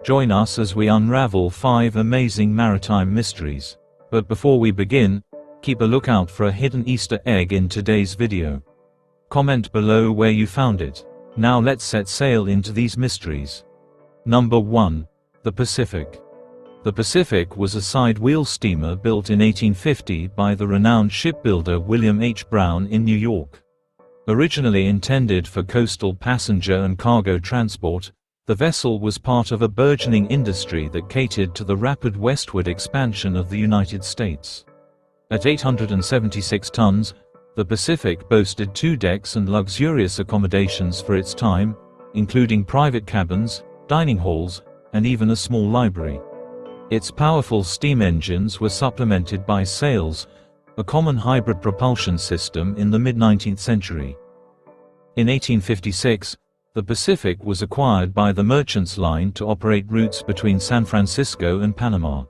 Join us as we unravel 5 amazing maritime mysteries. But before we begin, keep a lookout for a hidden Easter egg in today's video. Comment below where you found it. Now let's set sail into these mysteries. Number 1. The Pacific. The Pacific was a side-wheel steamer built in 1850 by the renowned shipbuilder William H. Brown in New York. Originally intended for coastal passenger and cargo transport, the vessel was part of a burgeoning industry that catered to the rapid westward expansion of the United States. At 876 tons, the Pacific boasted 2 decks and luxurious accommodations for its time, including private cabins, dining halls, and even a small library. Its powerful steam engines were supplemented by sails, a common hybrid propulsion system in the mid-19th century. In 1856, the Pacific was acquired by the Merchants Line to operate routes between San Francisco and Panama.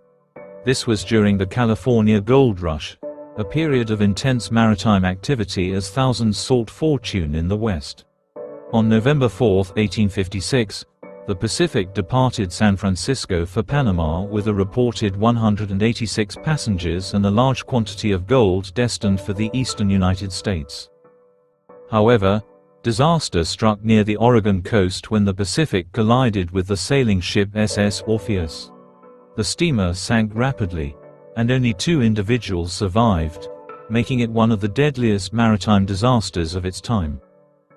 This was during the California Gold Rush, a period of intense maritime activity as thousands sought fortune in the West. On November 4, 1856, the Pacific departed San Francisco for Panama with a reported 186 passengers and a large quantity of gold destined for the eastern United States. However, disaster struck near the Oregon coast when the Pacific collided with the sailing ship SS Orpheus. The steamer sank rapidly, and only 2 individuals survived, making it one of the deadliest maritime disasters of its time.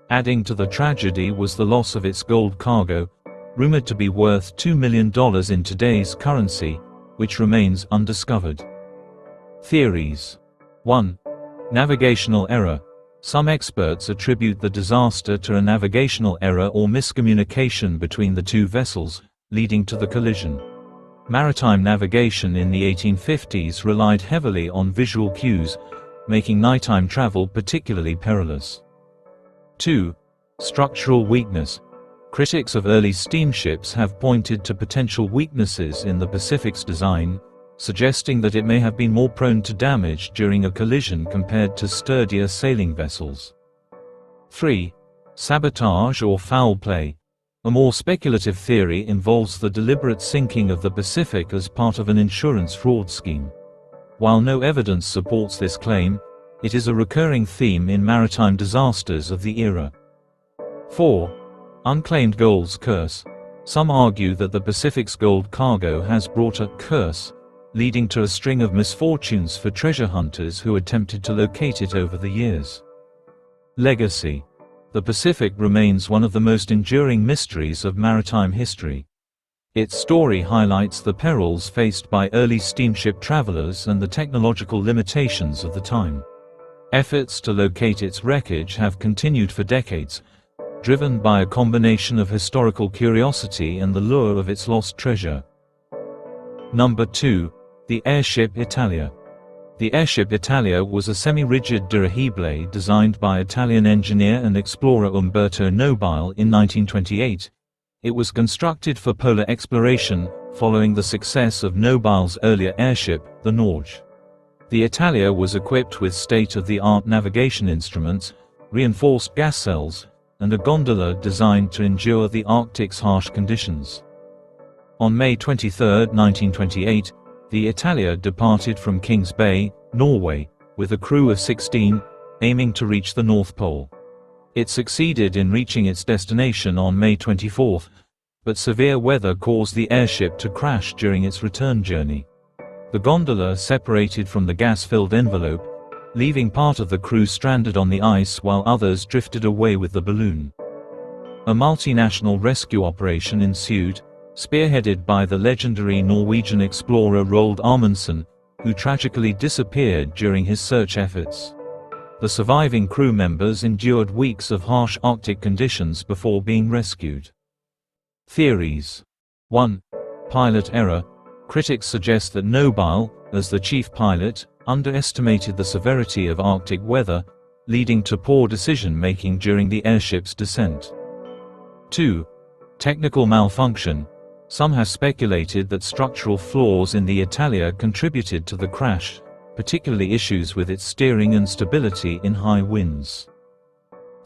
Adding to the tragedy was the loss of its gold cargo, rumored to be worth $2 million in today's currency, which remains undiscovered. Theories. 1. Navigational error. Some experts attribute the disaster to a navigational error or miscommunication between the 2 vessels, leading to the collision. Maritime navigation in the 1850s relied heavily on visual cues, making nighttime travel particularly perilous. 2. Structural weakness. Critics of early steamships have pointed to potential weaknesses in the Pacific's design, suggesting that it may have been more prone to damage during a collision compared to sturdier sailing vessels. 3. Sabotage or foul play. A more speculative theory involves the deliberate sinking of the Pacific as part of an insurance fraud scheme. While no evidence supports this claim, it is a recurring theme in maritime disasters of the era. 4. Unclaimed gold's curse. Some argue that the Pacific's gold cargo has brought a curse, leading to a string of misfortunes for treasure hunters who attempted to locate it over the years. Legacy. The Pacific remains one of the most enduring mysteries of maritime history. Its story highlights the perils faced by early steamship travelers and the technological limitations of the time. Efforts to locate its wreckage have continued for decades, driven by a combination of historical curiosity and the lure of its lost treasure. Number 2. The Airship Italia. The Airship Italia was a semi-rigid dirigible designed by Italian engineer and explorer Umberto Nobile in 1928. It was constructed for polar exploration, following the success of Nobile's earlier airship, the Norge. The Italia was equipped with state-of-the-art navigation instruments, reinforced gas cells, and a gondola designed to endure the Arctic's harsh conditions. On May 23, 1928, the Italia departed from Kings Bay, Norway, with a crew of 16, aiming to reach the North Pole. It succeeded in reaching its destination on May 24, but severe weather caused the airship to crash during its return journey. The gondola separated from the gas-filled envelope, leaving part of the crew stranded on the ice while others drifted away with the balloon. A multinational rescue operation ensued, spearheaded by the legendary Norwegian explorer Roald Amundsen, who tragically disappeared during his search efforts. The surviving crew members endured weeks of harsh Arctic conditions before being rescued. Theories. 1. Pilot error. Critics suggest that Nobile, as the chief pilot, underestimated the severity of Arctic weather, leading to poor decision-making during the airship's descent. 2. Technical malfunction. Some have speculated that structural flaws in the Italia contributed to the crash, particularly issues with its steering and stability in high winds.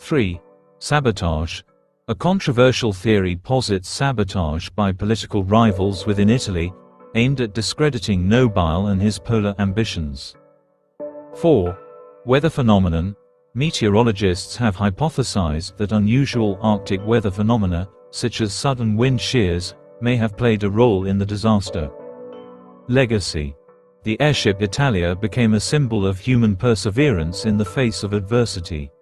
3. Sabotage. A controversial theory posits sabotage by political rivals within Italy, aimed at discrediting Nobile and his polar ambitions. 4. Weather phenomenon. Meteorologists have hypothesized that unusual Arctic weather phenomena, such as sudden wind shears, may have played a role in the disaster. Legacy. The Airship Italia became a symbol of human perseverance in the face of adversity.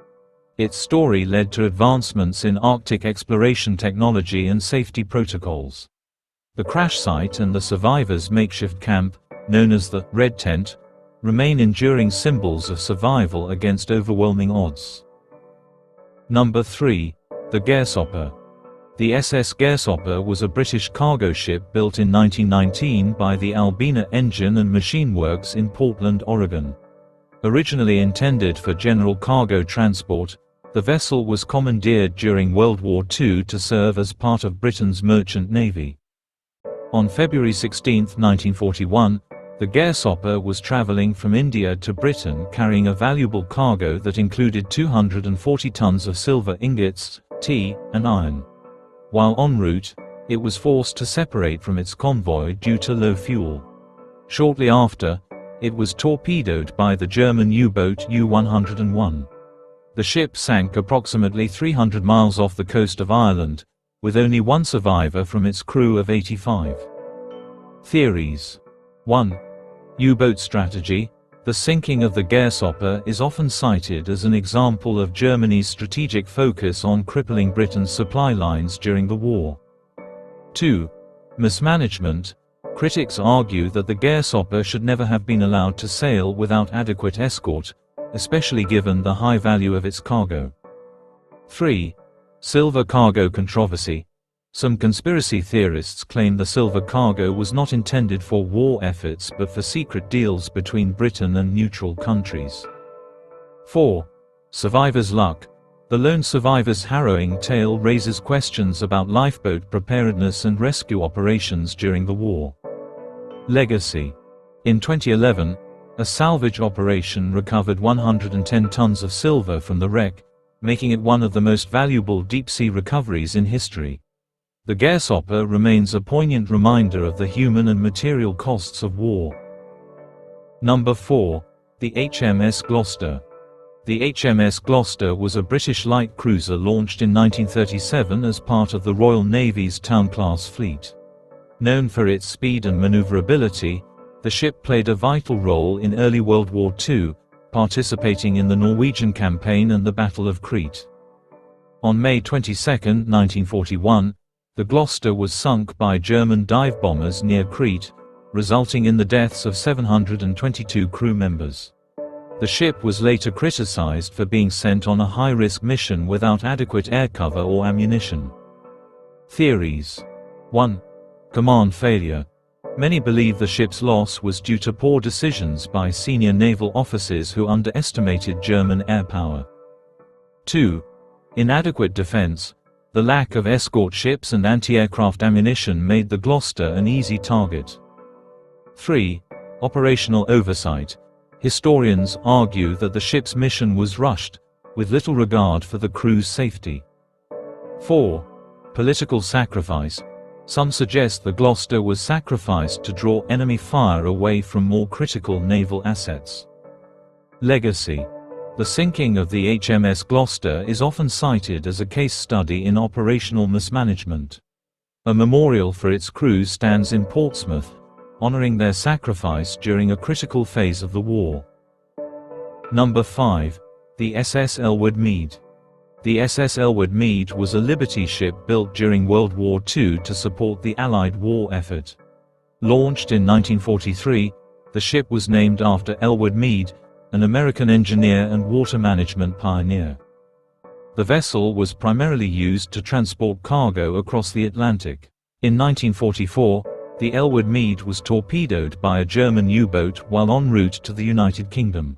Its story led to advancements in Arctic exploration technology and safety protocols. The crash site and the survivors' makeshift camp, known as the Red Tent, remain enduring symbols of survival against overwhelming odds. Number 3. The Gairsoppa. The SS Gairsoppa was a British cargo ship built in 1919 by the Albina Engine and Machine Works in Portland, Oregon. Originally intended for general cargo transport, the vessel was commandeered during World War II to serve as part of Britain's merchant navy. On February 16, 1941, the Gairsoppa was traveling from India to Britain carrying a valuable cargo that included 240 tons of silver ingots, tea, and iron. While en route, it was forced to separate from its convoy due to low fuel. Shortly after, it was torpedoed by the German U-boat U-101. The ship sank approximately 300 miles off the coast of Ireland, with only one survivor from its crew of 85. Theories. 1. U-boat strategy. The sinking of the Gairsoppa is often cited as an example of Germany's strategic focus on crippling Britain's supply lines during the war. 2. Mismanagement. Critics argue that the Gairsoppa should never have been allowed to sail without adequate escort, especially given the high value of its cargo. 3. Silver cargo controversy. Some conspiracy theorists claim the silver cargo was not intended for war efforts but for secret deals between Britain and neutral countries. 4. Survivor's luck. The lone survivor's harrowing tale raises questions about lifeboat preparedness and rescue operations during the war. Legacy. In 2011, a salvage operation recovered 110 tons of silver from the wreck, making it one of the most valuable deep-sea recoveries in history. The Gairsoppa remains a poignant reminder of the human and material costs of war. Number 4. The HMS Gloucester. The HMS Gloucester was a British light cruiser launched in 1937 as part of the Royal Navy's Town-class fleet. Known for its speed and maneuverability, the ship played a vital role in early World War II, participating in the Norwegian campaign and the Battle of Crete. On May 22, 1941, the Gloucester was sunk by German dive bombers near Crete, resulting in the deaths of 722 crew members. The ship was later criticized for being sent on a high-risk mission without adequate air cover or ammunition. Theories. 1. Command failure. Many believe the ship's loss was due to poor decisions by senior naval officers who underestimated German air power. 2. Inadequate defense. The lack of escort ships and anti-aircraft ammunition made the Gloucester an easy target. 3. Operational oversight. Historians argue that the ship's mission was rushed, with little regard for the crew's safety. 4. Political sacrifice. Some suggest the Gloucester was sacrificed to draw enemy fire away from more critical naval assets. Legacy. The sinking of the HMS Gloucester is often cited as a case study in operational mismanagement. A memorial for its crew stands in Portsmouth, honoring their sacrifice during a critical phase of the war. Number 5. The SS Elwood Mead. The SS Elwood Mead was a Liberty ship built during World War II to support the Allied war effort. Launched in 1943, the ship was named after Elwood Mead, an American engineer and water management pioneer. The vessel was primarily used to transport cargo across the Atlantic. In 1944, the Elwood Mead was torpedoed by a German U-boat while en route to the United Kingdom.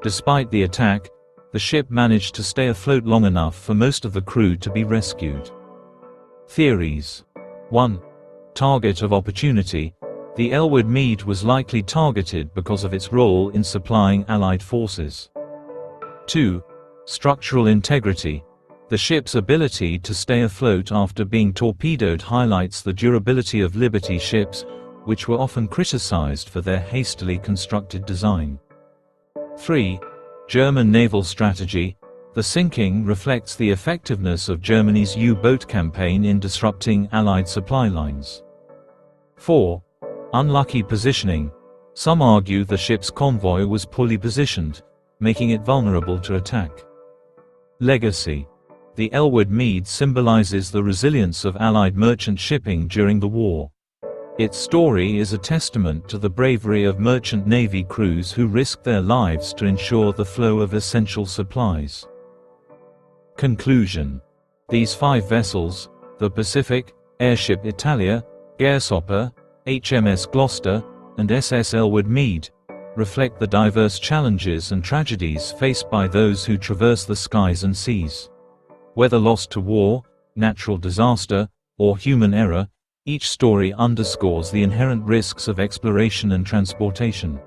Despite the attack, the ship managed to stay afloat long enough for most of the crew to be rescued. Theories. 1. Target of opportunity. The Elwood Mead was likely targeted because of its role in supplying Allied forces. 2. Structural integrity. The ship's ability to stay afloat after being torpedoed highlights the durability of Liberty ships, which were often criticized for their hastily constructed design. 3. German naval strategy. The sinking reflects the effectiveness of Germany's U-boat campaign in disrupting Allied supply lines. 4. Unlucky positioning. Some argue the ship's convoy was poorly positioned, making it vulnerable to attack. Legacy. The Elwood Mead symbolizes the resilience of Allied merchant shipping during the war. Its story is a testament to the bravery of merchant navy crews who risked their lives to ensure the flow of essential supplies. Conclusion. These 5 vessels, the Pacific, Airship Italia, Gairsoppa, HMS Gloucester, and SS Elwood Mead, reflect the diverse challenges and tragedies faced by those who traverse the skies and seas. Whether lost to war, natural disaster, or human error, each story underscores the inherent risks of exploration and transportation.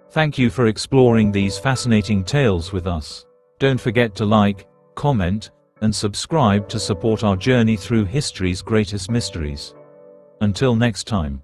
Thank you for exploring these fascinating tales with us. Don't forget to like, comment, and subscribe to support our journey through history's greatest mysteries. Until next time.